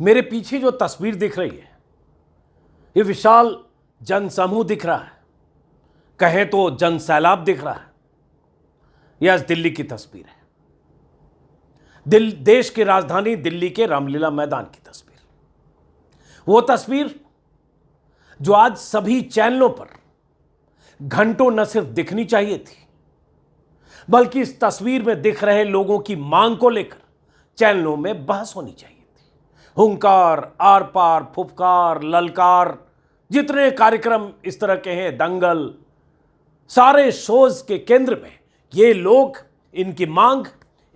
मेरे पीछे जो तस्वीर दिख रही है, ये विशाल जनसमूह दिख रहा है, कहें तो जन सैलाब दिख रहा है। यह आज दिल्ली की तस्वीर है, देश की राजधानी दिल्ली के रामलीला मैदान की तस्वीर। वो तस्वीर जो आज सभी चैनलों पर घंटों न सिर्फ दिखनी चाहिए थी, बल्कि इस तस्वीर में दिख रहे लोगों की मांग को लेकर चैनलों में बहस होनी चाहिए थी। हुंकार, आर पार, फुफकार, ललकार, जितने कार्यक्रम इस तरह के हैं, दंगल, सारे शोज के केंद्र में ये लोग, इनकी मांग,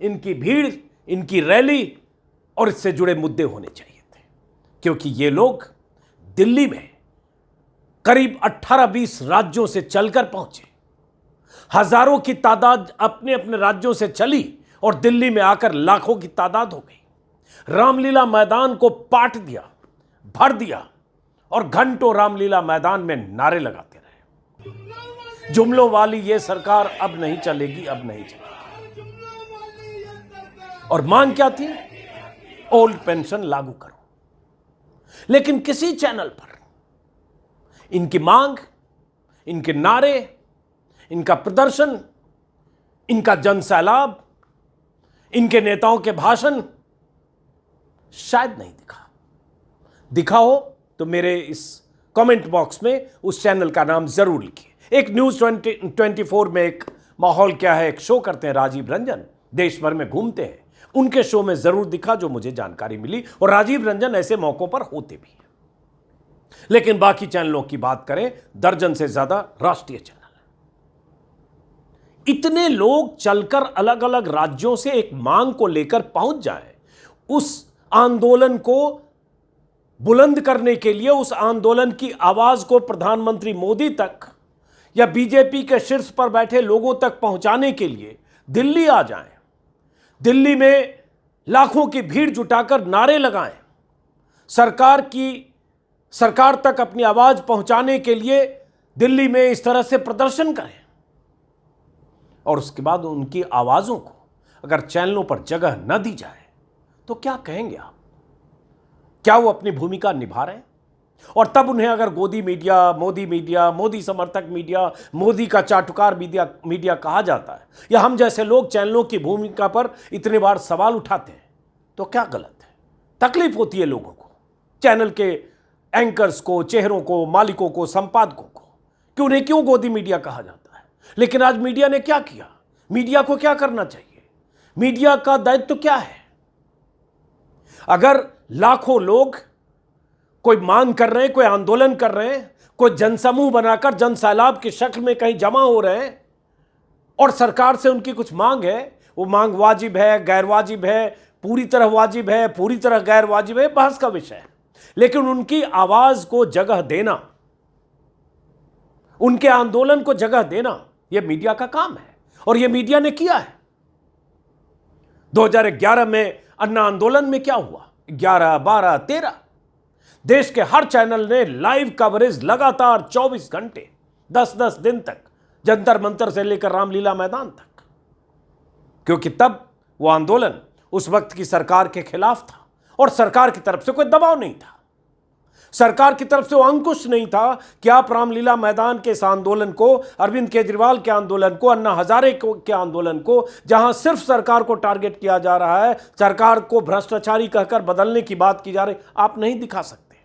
इनकी भीड़, इनकी रैली और इससे जुड़े मुद्दे होने चाहिए थे। क्योंकि ये लोग दिल्ली में करीब 18-20 राज्यों से चलकर पहुंचे, हजारों की तादाद अपने अपने राज्यों से चली और दिल्ली में आकर लाखों की तादाद हो गई। रामलीला मैदान को पाट दिया, भर दिया और घंटों रामलीला मैदान में नारे लगाते रहे, जुमलों वाली ये सरकार अब नहीं चलेगी, अब नहीं चलेगी। और मांग क्या थी? ओल्ड पेंशन लागू करो। लेकिन किसी चैनल पर इनकी मांग, इनके नारे, इनका प्रदर्शन, इनका जनसैलाब, इनके नेताओं के भाषण शायद नहीं दिखा। दिखा हो तो मेरे इस कमेंट बॉक्स में उस चैनल का नाम जरूर लिखिए। एक न्यूज़ 24 में एक माहौल क्या है, एक शो करते हैं राजीव रंजन, देश भर में घूमते हैं। उनके शो में जरूर दिखा जो मुझे जानकारी मिली, और राजीव रंजन ऐसे मौकों पर होते भी हैं। लेकिन बाकी चैनलों की बात करें, दर्जन से ज्यादा राष्ट्रीय चैनल है। इतने लोग चलकर अलग अलग राज्यों से एक मांग को लेकर पहुंच जाए, उस आंदोलन को बुलंद करने के लिए, उस आंदोलन की आवाज को प्रधानमंत्री मोदी तक या बीजेपी के शीर्ष पर बैठे लोगों तक पहुंचाने के लिए दिल्ली आ जाएं, दिल्ली में लाखों की भीड़ जुटाकर नारे लगाएं, सरकार तक अपनी आवाज पहुंचाने के लिए दिल्ली में इस तरह से प्रदर्शन करें, और उसके बाद उनकी आवाजों को अगर चैनलों पर जगह न दी जाए तो क्या कहेंगे आप? क्या वो अपनी भूमिका निभा रहे हैं? और तब उन्हें अगर गोदी मीडिया, मोदी समर्थक मीडिया, मोदी का चाटुकार मीडिया कहा जाता है, या हम जैसे लोग चैनलों की भूमिका पर इतने बार सवाल उठाते हैं, तो क्या गलत है? तकलीफ होती है लोगों को, चैनल के एंकर्स को, चेहरों को, मालिकों को, संपादकों को, कि उन्हें क्यों गोदी मीडिया कहा जाता है। लेकिन आज मीडिया ने क्या किया? मीडिया को क्या करना चाहिए? मीडिया का दायित्व क्या है? अगर लाखों लोग कोई मांग कर रहे हैं, कोई आंदोलन कर रहे हैं, कोई जनसमूह बनाकर जनसैलाब की शक्ल में कहीं जमा हो रहे हैं, और सरकार से उनकी कुछ मांग है, वो मांग वाजिब है, गैर वाजिब है, पूरी तरह वाजिब है, पूरी तरह गैर वाजिब है, बहस का विषय है। लेकिन उनकी आवाज को जगह देना, उनके आंदोलन को जगह देना, यह मीडिया का काम है, और यह मीडिया ने किया है। 2011 में अन्ना आंदोलन में क्या हुआ? 11, 12, 13 देश के हर चैनल ने लाइव कवरेज लगातार 24 घंटे, 10-10 दिन तक, जंतर मंतर से लेकर रामलीला मैदान तक। क्योंकि तब वो आंदोलन उस वक्त की सरकार के खिलाफ था, और सरकार की तरफ से कोई दबाव नहीं था, सरकार की तरफ से वो अंकुश नहीं था कि आप रामलीला मैदान के इस आंदोलन को, अरविंद केजरीवाल के आंदोलन को, अन्ना हजारे के आंदोलन को, जहां सिर्फ सरकार को टारगेट किया जा रहा है, सरकार को भ्रष्टाचारी कहकर बदलने की बात की जा रही, आप नहीं दिखा सकते।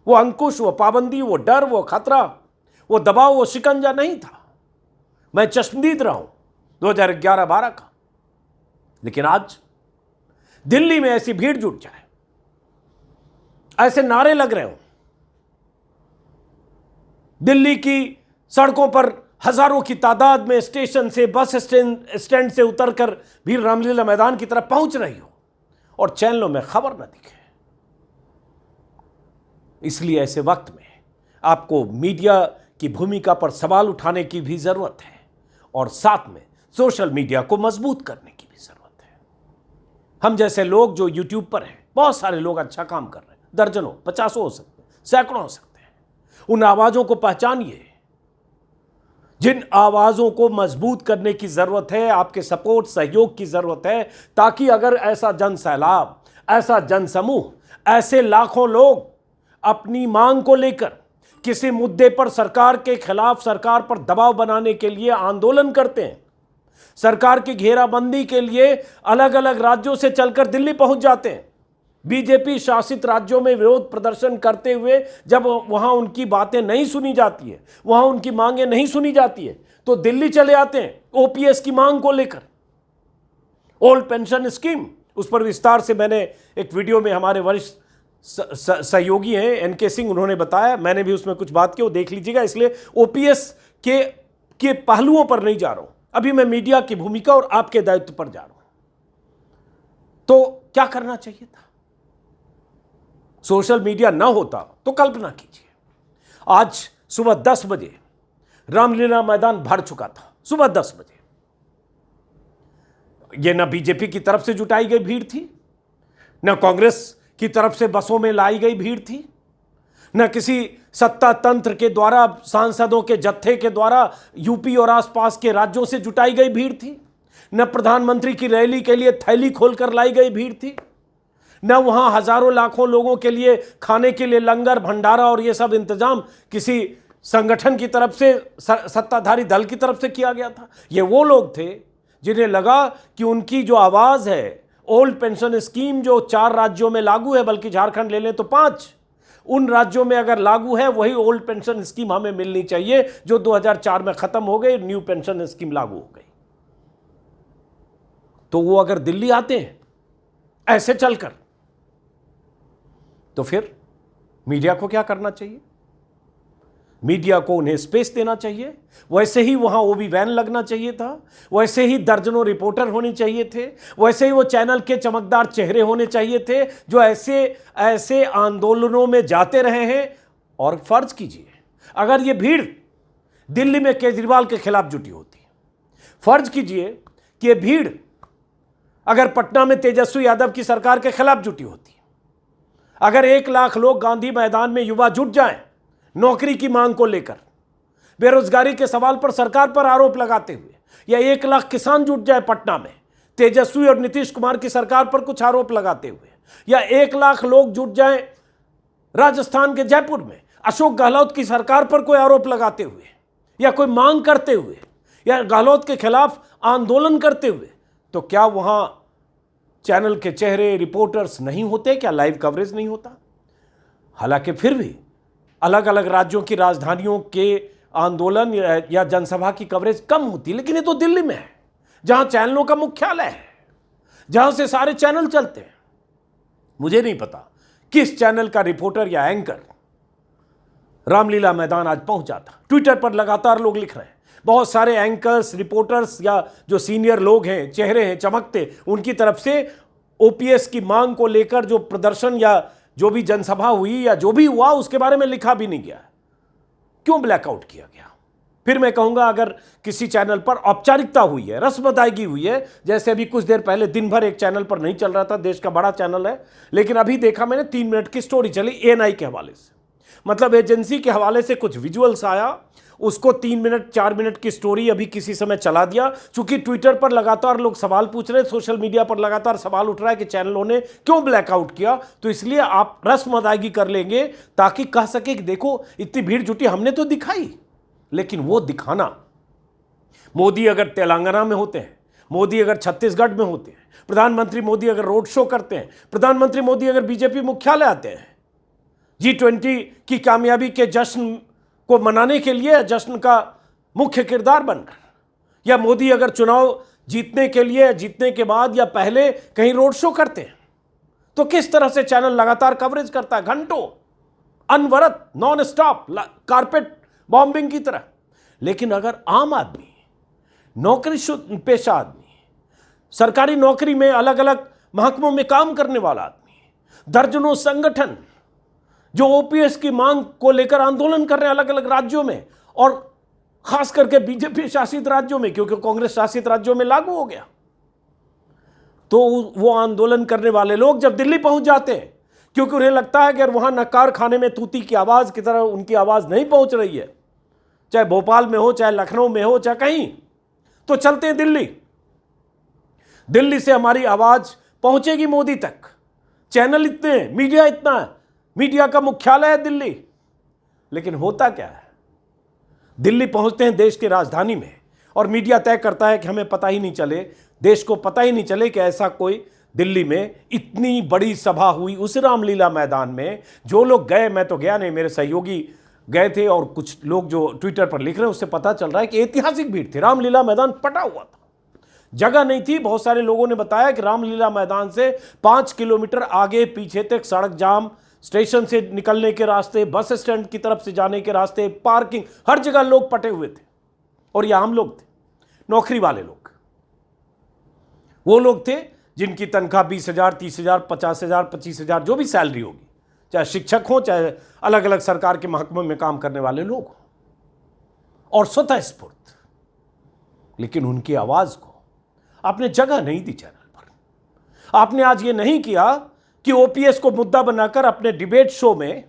वो अंकुश, वो पाबंदी, वो डर, वो खतरा, वो दबाव, वो शिकंजा नहीं था। मैं चश्मदीद रहा हूं 2011-12 का। लेकिन आज दिल्ली में ऐसी भीड़ जुट जाए, ऐसे नारे लग रहे हो, दिल्ली की सड़कों पर हजारों की तादाद में स्टेशन से, बस स्टैंड से उतरकर भी रामलीला मैदान की तरफ पहुंच रही हो, और चैनलों में खबर न दिखे। इसलिए ऐसे वक्त में आपको मीडिया की भूमिका पर सवाल उठाने की भी जरूरत है, और साथ में सोशल मीडिया को मजबूत करने की भी जरूरत है। हम जैसे लोग जो यूट्यूब पर हैं, बहुत सारे लोग अच्छा काम कर रहे हैं, दर्जनों, 50 हो सकते हैं, सैकड़ों हो सकते हैं। उन आवाजों को पहचानिए, जिन आवाजों को मजबूत करने की जरूरत है, आपके सपोर्ट, सहयोग की जरूरत है, ताकि अगर ऐसा जनसैलाब, ऐसा जनसमूह ऐसे लाखों लोग अपनी मांग को लेकर किसी मुद्दे पर सरकार के खिलाफ, सरकार पर दबाव बनाने के लिए आंदोलन करते हैं, सरकार की घेराबंदी के लिए अलग अलग राज्यों से चलकर दिल्ली पहुंच जाते हैं। बीजेपी शासित राज्यों में विरोध प्रदर्शन करते हुए जब वहां उनकी बातें नहीं सुनी जाती है, वहां उनकी मांगें नहीं सुनी जाती है, तो दिल्ली चले आते हैं ओपीएस की मांग को लेकर। ओल्ड पेंशन स्कीम, उस पर विस्तार से मैंने एक वीडियो में, हमारे वरिष्ठ सहयोगी हैं एनके सिंह, उन्होंने बताया, मैंने भी उसमें कुछ बात की, वो देख लीजिएगा। इसलिए ओपीएस के पहलुओं पर नहीं जा रहा हूं, अभी मैं मीडिया की भूमिका और आपके दायित्व पर जा रहा हूं। तो क्या करना चाहिए था? सोशल मीडिया ना होता तो कल्पना कीजिए, आज सुबह 10 बजे रामलीला मैदान भर चुका था। सुबह 10 बजे यह ना बीजेपी की तरफ से जुटाई गई भीड़ थी, ना कांग्रेस की तरफ से बसों में लाई गई भीड़ थी, न किसी सत्ता तंत्र के द्वारा, सांसदों के जत्थे के द्वारा यूपी और आसपास के राज्यों से जुटाई गई भीड़ थी, न प्रधानमंत्री की रैली के लिए थैली खोलकर लाई गई भीड़ थी, न वहां हजारों लाखों लोगों के लिए खाने के लिए लंगर भंडारा और ये सब इंतजाम किसी संगठन की तरफ से, सत्ताधारी दल की तरफ से किया गया था। ये वो लोग थे जिन्हें लगा कि उनकी जो आवाज है, ओल्ड पेंशन स्कीम जो 4 राज्यों में लागू है, बल्कि झारखंड ले लें तो 5, उन राज्यों में अगर लागू है वही ओल्ड पेंशन स्कीम हमें मिलनी चाहिए जो 2004 में खत्म हो गई, न्यू पेंशन स्कीम लागू हो गई। तो वो अगर दिल्ली आते हैं ऐसे चलकर, तो फिर मीडिया को क्या करना चाहिए? मीडिया को उन्हें स्पेस देना चाहिए। वैसे ही वहां ओबी वैन लगना चाहिए था, वैसे ही दर्जनों रिपोर्टर होने चाहिए थे, वैसे ही वो चैनल के चमकदार चेहरे होने चाहिए थे जो ऐसे आंदोलनों में जाते रहे हैं। और फर्ज कीजिए, अगर ये भीड़ दिल्ली में केजरीवाल के खिलाफ जुटी होती, फर्ज कीजिए कि ये भीड़ अगर पटना में तेजस्वी यादव की सरकार के खिलाफ जुटी होती, अगर 1 लाख लोग गांधी मैदान में युवा जुट जाएं नौकरी की मांग को लेकर, बेरोजगारी के सवाल पर सरकार पर आरोप लगाते हुए, या 1 लाख किसान जुट जाए पटना में तेजस्वी और नीतीश कुमार की सरकार पर कुछ आरोप लगाते हुए, या 1 लाख लोग जुट जाएं राजस्थान के जयपुर में अशोक गहलोत की सरकार पर कोई आरोप लगाते हुए, या कोई मांग करते हुए, या गहलोत के खिलाफ आंदोलन करते हुए, तो क्या वहां चैनल के चेहरे, रिपोर्टर्स नहीं होते? क्या लाइव कवरेज नहीं होता? हालांकि फिर भी अलग अलग राज्यों की राजधानियों के आंदोलन या जनसभा की कवरेज कम होती है, लेकिन ये तो दिल्ली में है जहां चैनलों का मुख्यालय है, जहां से सारे चैनल चलते हैं। मुझे नहीं पता किस चैनल का रिपोर्टर या एंकर रामलीला मैदान आज पहुंचा था। ट्विटर पर लगातार लोग लिख रहे हैं, बहुत सारे एंकर्स, रिपोर्टर्स या जो सीनियर लोग हैं, चेहरे हैं चमकते, उनकी तरफ से ओपीएस की मांग को लेकर जो प्रदर्शन या जो भी जनसभा हुई या जो भी हुआ उसके बारे में लिखा भी नहीं गया। क्यों ब्लैकआउट किया गया? फिर मैं कहूंगा, अगर किसी चैनल पर औपचारिकता हुई है, रस्म अदायगी हुई है, जैसे अभी कुछ देर पहले दिन भर एक चैनल पर नहीं चल रहा था, देश का बड़ा चैनल है, लेकिन अभी देखा मैंने 3 मिनट की स्टोरी चली एएनआई के हवाले से, मतलब एजेंसी के हवाले से कुछ विजुअल्स आया, उसको 3 मिनट 4 मिनट की स्टोरी अभी किसी समय चला दिया। चूंकि ट्विटर पर लगातार लोग सवाल पूछ रहे, सोशल मीडिया पर लगातार सवाल उठ रहा है कि चैनलों ने क्यों ब्लैकआउट किया, तो इसलिए आप रस्म अदायगी कर लेंगे ताकि कह सके कि देखो इतनी भीड़ जुटी, हमने तो दिखाई। लेकिन वो दिखाना, मोदी अगर तेलंगाना में होते हैं, मोदी अगर छत्तीसगढ़ में होते हैं, प्रधानमंत्री मोदी अगर रोड शो करते हैं, प्रधानमंत्री मोदी अगर बीजेपी मुख्यालय आते हैं, G20 की कामयाबी के जश्न को मनाने के लिए जश्न का मुख्य किरदार बनकर, या मोदी अगर चुनाव जीतने के लिए, जीतने के बाद या पहले कहीं रोड शो करते हैं, तो किस तरह से चैनल लगातार कवरेज करता है, घंटों अनवरत, नॉन स्टॉप, कारपेट बॉम्बिंग की तरह। लेकिन अगर आम आदमी, नौकरी पेशा आदमी, सरकारी नौकरी में अलग अलग महकमों में काम करने वाला आदमी, दर्जनों संगठन जो ओपीएस की मांग को लेकर आंदोलन कर रहे हैं अलग अलग राज्यों में, और खास करके बीजेपी शासित राज्यों में, क्योंकि कांग्रेस शासित राज्यों में लागू हो गया, तो वो आंदोलन करने वाले लोग जब दिल्ली पहुंच जाते हैं, क्योंकि उन्हें लगता है कि अगर वहां नक्कार खाने में तूती की आवाज की तरह उनकी आवाज नहीं पहुंच रही है, चाहे भोपाल में हो, चाहे लखनऊ में हो, चाहे कहीं, तो चलते हैं दिल्ली। दिल्ली से हमारी आवाज पहुंचेगी मोदी तक, चैनल इतने हैं, मीडिया इतना है, मीडिया का मुख्यालय है दिल्ली। लेकिन होता क्या है, दिल्ली पहुंचते हैं देश की राजधानी में और मीडिया तय करता है कि हमें पता ही नहीं चले, देश को पता ही नहीं चले कि ऐसा कोई दिल्ली में इतनी बड़ी सभा हुई उस रामलीला मैदान में। जो लोग गए, मैं तो गया नहीं, मेरे सहयोगी गए थे और कुछ लोग जो ट्विटर पर लिख रहे हैं उससे पता चल रहा है कि ऐतिहासिक भीड़ थी। रामलीला मैदान पटा हुआ था, जगह नहीं थी। बहुत सारे लोगों ने बताया कि रामलीला मैदान से 5 किलोमीटर आगे पीछे तक सड़क जाम, स्टेशन से निकलने के रास्ते, बस स्टैंड की तरफ से जाने के रास्ते, पार्किंग, हर जगह लोग पटे हुए थे। और ये आम लोग थे, नौकरी वाले लोग, वो लोग थे जिनकी तनख्वाह 20,000, 30,000, 50,000, 25,000 जो भी सैलरी होगी, चाहे शिक्षक हो, चाहे अलग अलग सरकार के महकमों में काम करने वाले लोग हो, और स्वतः स्फूर्त। लेकिन उनकी आवाज को आपने जगह नहीं दी चैनल पर। आपने आज ये नहीं किया कि ओपीएस को मुद्दा बनाकर अपने डिबेट शो में,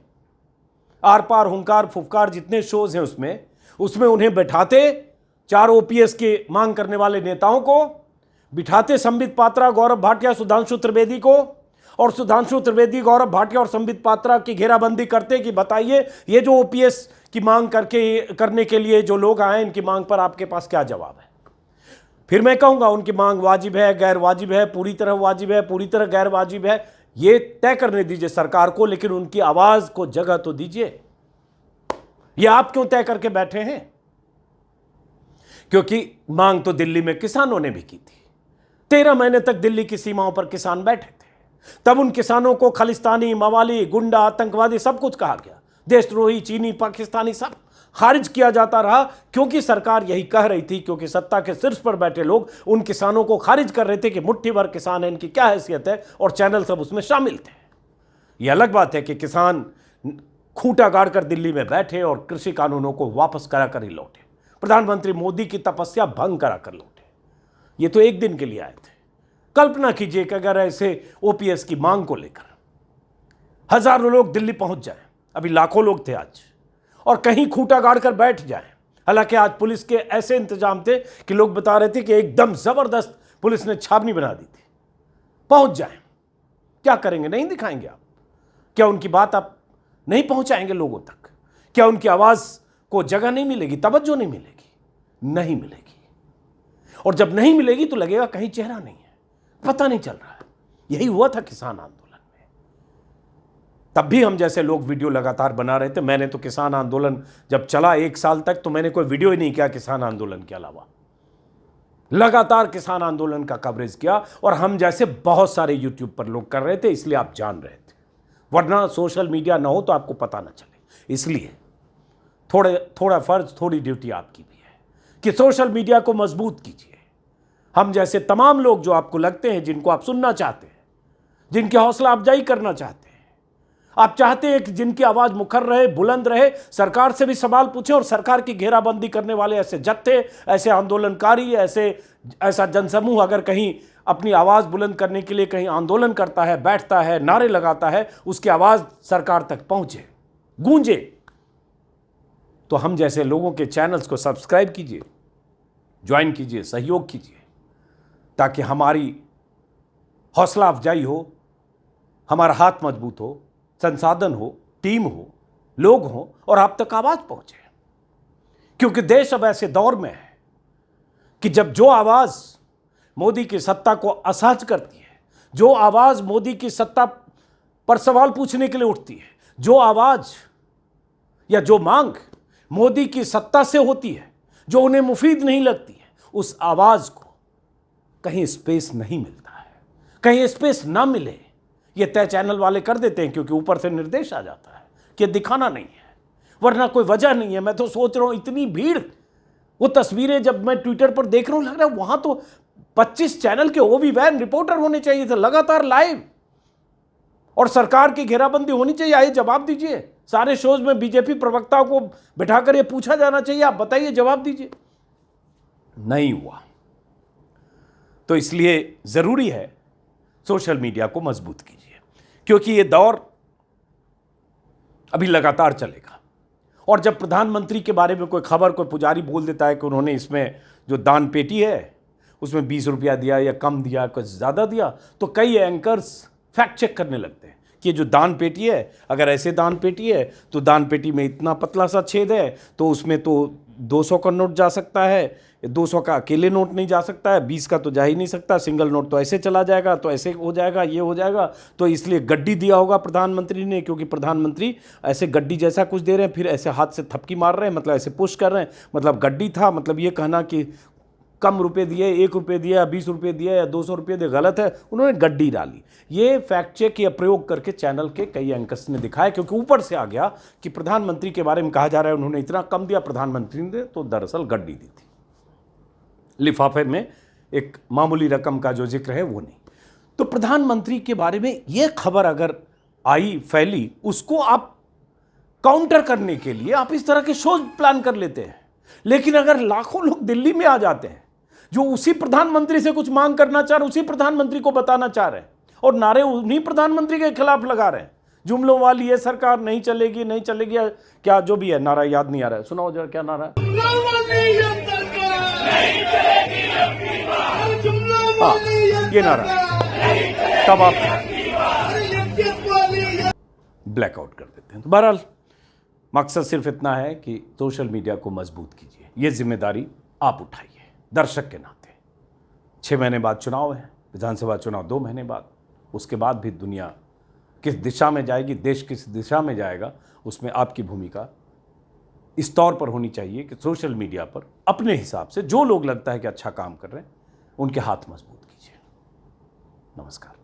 आर पार, हुंकार, फुफकार, जितने शोज हैं उसमें उन्हें बैठाते, 4 ओपीएस के मांग करने वाले नेताओं को बिठाते, संबित पात्रा, गौरव भाटिया, सुधांशु त्रिवेदी को, और सुधांशु त्रिवेदी, गौरव भाटिया और संबित पात्रा की घेराबंदी करते कि बताइए ये जो ओपीएस की मांग करने के लिए जो लोग आए, इनकी मांग पर आपके पास क्या जवाब है। फिर मैं कहूंगा उनकी मांग वाजिब है, गैर वाजिब है, पूरी तरह वाजिब है, पूरी तरह गैर वाजिब है, ये तय करने दीजिए सरकार को, लेकिन उनकी आवाज को जगह तो दीजिए। ये आप क्यों तय करके बैठे हैं? क्योंकि मांग तो दिल्ली में किसानों ने भी की थी। 13 महीने तक दिल्ली की सीमाओं पर किसान बैठे थे। तब उन किसानों को खालिस्तानी, मवाली, गुंडा, आतंकवादी सब कुछ कहा गया, देशद्रोही, चीनी, पाकिस्तानी, सब खारिज किया जाता रहा, क्योंकि सरकार यही कह रही थी, क्योंकि सत्ता के शीर्ष पर बैठे लोग उन किसानों को खारिज कर रहे थे कि मुट्ठी भर किसान है, इनकी क्या हैसियत है, और चैनल सब उसमें शामिल थे। यह अलग बात है कि किसान खूंटा गाड़कर दिल्ली में बैठे और कृषि कानूनों को वापस करा कर ही लौटे, प्रधानमंत्री मोदी की तपस्या भंग करा कर लौटे। ये तो एक दिन के लिए आए थे। कल्पना कीजिए कि अगर ऐसे ओपीएस की मांग को लेकर हजारों लोग दिल्ली पहुंच जाएं, अभी लाखों लोग थे आज, और कहीं खूंटा गाड़ कर बैठ जाएं। हालांकि आज पुलिस के ऐसे इंतजाम थे कि लोग बता रहे थे कि एकदम जबरदस्त पुलिस ने छावनी बना दी थी। पहुंच जाएं, क्या करेंगे? नहीं दिखाएंगे आप? क्या उनकी बात आप नहीं पहुंचाएंगे लोगों तक? क्या उनकी आवाज को जगह नहीं मिलेगी, तवज्जो नहीं मिलेगी? नहीं मिलेगी। और जब नहीं मिलेगी तो लगेगा कहीं चेहरा नहीं है, पता नहीं चल रहा है। यही हुआ था किसान आंदोलन में। तब भी हम जैसे लोग वीडियो लगातार बना रहे थे। मैंने तो किसान आंदोलन जब चला 1 साल तक, तो मैंने कोई वीडियो ही नहीं किया किसान आंदोलन के अलावा। लगातार किसान आंदोलन का कवरेज किया, और हम जैसे बहुत सारे यूट्यूब पर लोग कर रहे थे, इसलिए आप जान रहे थे। वरना सोशल मीडिया ना हो तो आपको पता ना चले। इसलिए थोड़ा फर्ज, थोड़ी ड्यूटी आपकी भी है कि सोशल मीडिया को मजबूत कीजिए। हम जैसे तमाम लोग जो आपको लगते हैं, जिनको आप सुनना चाहते हैं, जिनकी हौसला अफजाई करना चाहते हैं, आप चाहते हैं कि जिनकी आवाज मुखर रहे, बुलंद रहे, सरकार से भी सवाल पूछें, और सरकार की घेराबंदी करने वाले ऐसे जत्थे, ऐसे आंदोलनकारी, ऐसा जनसमूह अगर कहीं अपनी आवाज बुलंद करने के लिए कहीं आंदोलन करता है, बैठता है, नारे लगाता है, उसकी आवाज सरकार तक पहुंचे, गूंजे, तो हम जैसे लोगों के चैनल्स को सब्सक्राइब कीजिए, ज्वाइन कीजिए, सहयोग कीजिए, ताकि हमारी हौसला अफजाई हो, हमारा हाथ मजबूत हो, संसाधन हो, टीम हो, लोग हो, और आप तक आवाज पहुंचे। क्योंकि देश अब ऐसे दौर में है कि जब जो आवाज मोदी की सत्ता को असहज करती है, जो आवाज मोदी की सत्ता पर सवाल पूछने के लिए उठती है, जो आवाज या जो मांग मोदी की सत्ता से होती है, जो उन्हें मुफीद नहीं लगती है, उस आवाज को कहीं स्पेस नहीं मिलता है। कहीं स्पेस ना मिले, ये तय चैनल वाले कर देते हैं, क्योंकि ऊपर से निर्देश आ जाता है कि दिखाना नहीं है, वरना कोई वजह नहीं है। मैं तो सोच रहा हूं इतनी भीड़, वो तस्वीरें जब मैं ट्विटर पर देख रहा हूं, लग रहा है वहां तो 25 चैनल के ओवी वैन रिपोर्टर होने चाहिए थे, लगातार लाइव, और सरकार की घेराबंदी होनी चाहिए। आइए जवाब दीजिए। सारे शोज में बीजेपी प्रवक्ताओं को बिठाकर यह पूछा जाना चाहिए, आप बताइए, जवाब दीजिए। नहीं हुआ। तो इसलिए जरूरी है सोशल मीडिया को मजबूत कीजिए, क्योंकि यह दौर अभी लगातार चलेगा। और जब प्रधानमंत्री के बारे में कोई खबर, कोई पुजारी बोल देता है कि उन्होंने इसमें जो दान पेटी है उसमें 20 रुपया दिया या कम दिया, कुछ ज़्यादा दिया, तो कई एंकर्स फैक्ट चेक करने लगते हैं कि ये जो दान पेटी है, अगर ऐसे दान पेटी है तो दान पेटी में इतना पतला सा छेद है, तो उसमें तो 200 का नोट जा सकता है, 200 का अकेले नोट नहीं जा सकता है, 20 का तो जा ही नहीं सकता, सिंगल नोट तो ऐसे चला जाएगा, तो ऐसे हो जाएगा, ये हो जाएगा। तो इसलिए गड्डी दिया होगा प्रधानमंत्री ने, क्योंकि प्रधानमंत्री ऐसे गड्डी जैसा कुछ दे रहे हैं, फिर ऐसे हाथ से थपकी मार रहे हैं, मतलब ऐसे पुश कर रहे हैं, मतलब गड्डी था, मतलब ये कहना कि कम रुपए दिए, 1 रुपये दिया, 20 रुपये दिया या 200 रुपये दिए, गलत है। उन्होंने गड्डी डाली। ये फैक्ट चेक या प्रयोग करके चैनल के कई एंकर्स ने दिखाया, क्योंकि ऊपर से आ गया कि प्रधानमंत्री के बारे में कहा जा रहा है उन्होंने इतना कम दिया, प्रधानमंत्री ने तो दरअसल गड्डी दी थी, लिफाफे में एक मामूली रकम का जो जिक्र है वो नहीं। तो प्रधानमंत्री के बारे में ये खबर अगर आई, फैली, उसको आप काउंटर करने के लिए आप इस तरह के शोज प्लान कर लेते हैं। लेकिन अगर लाखों लोग दिल्ली में आ जाते हैं जो उसी प्रधानमंत्री से कुछ मांग करना चाह रहे, उसी प्रधानमंत्री को बताना चाह रहे हैं, और नारे उन्हीं प्रधानमंत्री के खिलाफ लगा रहे हैं, जुमलों वाली ये सरकार नहीं चलेगी, नहीं चलेगी, क्या जो भी है नारा याद नहीं आ रहा है, सुनाओ जरा क्या नारा है। हाँ, ये नारा, तब आप ब्लैकआउट कर देते हैं। तो बहरहाल मकसद सिर्फ इतना है कि सोशल मीडिया को मजबूत कीजिए, ये जिम्मेदारी आप उठाइए दर्शक के नाते। 6 महीने बाद चुनाव है, विधानसभा चुनाव 2 महीने बाद, उसके बाद भी दुनिया किस दिशा में जाएगी, देश किस दिशा में जाएगा, उसमें आपकी भूमिका इस तौर पर होनी चाहिए कि सोशल मीडिया पर अपने हिसाब से जो लोग लगता है कि अच्छा काम कर रहे हैं, उनके हाथ मजबूत कीजिए। नमस्कार।